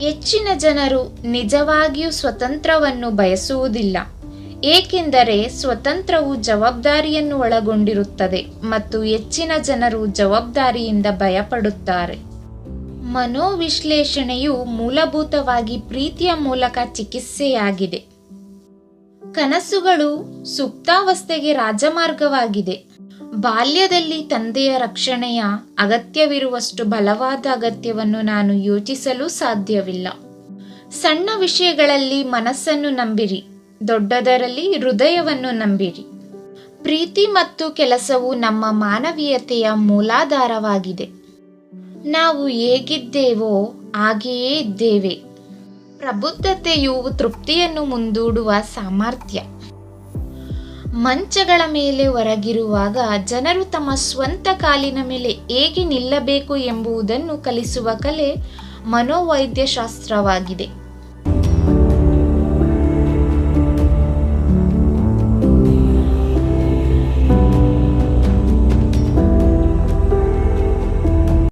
ಹೆಚ್ಚಿನ ಜನರು ನಿಜವಾಗಿಯೂ ಸ್ವತಂತ್ರವನ್ನು ಬಯಸುವುದಿಲ್ಲ, ಏಕೆಂದರೆ ಸ್ವತಂತ್ರವು ಜವಾಬ್ದಾರಿಯನ್ನು ಒಳಗೊಂಡಿರುತ್ತದೆ ಮತ್ತು ಹೆಚ್ಚಿನ ಜನರು ಜವಾಬ್ದಾರಿಯಿಂದ ಭಯಪಡುತ್ತಾರೆ. ಮನೋವಿಶ್ಲೇಷಣೆಯು ಮೂಲಭೂತವಾಗಿ ಪ್ರೀತಿಯ ಮೂಲಕ ಚಿಕಿತ್ಸೆಯಾಗಿದೆ. ಕನಸುಗಳು ಸುಪ್ತಾವಸ್ಥೆಗೆ ರಾಜಮಾರ್ಗವಾಗಿದೆ. ಬಾಲ್ಯದಲ್ಲಿ ತಂದೆಯ ರಕ್ಷಣೆಯ ಅಗತ್ಯವಿರುವಷ್ಟು ಬಲವಾದ ಅಗತ್ಯವನ್ನು ನಾನು ಯೋಚಿಸಲು ಸಾಧ್ಯವಿಲ್ಲ. ಸಣ್ಣ ವಿಷಯಗಳಲ್ಲಿ ಮನಸ್ಸನ್ನು ನಂಬಿರಿ, ದೊಡ್ಡದರಲ್ಲಿ ಹೃದಯವನ್ನು ನಂಬಿರಿ. ಪ್ರೀತಿ ಮತ್ತು ಕೆಲಸವು ನಮ್ಮ ಮಾನವೀಯತೆಯ ಮೂಲಾಧಾರವಾಗಿದೆ. ನಾವು ಹೇಗಿದ್ದೇವೋ ಹಾಗೆಯೇ ಇದ್ದೇವೆ. ಪ್ರಬುದ್ಧತೆಯು ತೃಪ್ತಿಯನ್ನು ಮುಂದೂಡುವ ಸಾಮರ್ಥ್ಯ. ಮಂಚಗಳ ಮೇಲೆ ಹೊರಗಿರುವಾಗ ಜನರು ತಮ್ಮ ಸ್ವಂತ ಕಾಲಿನ ಮೇಲೆ ಹೇಗೆ ನಿಲ್ಲಬೇಕು ಎಂಬುದನ್ನು ಕಲಿಸುವ ಕಲೆ ಮನೋವೈದ್ಯಶಾಸ್ತ್ರವಾಗಿದೆ.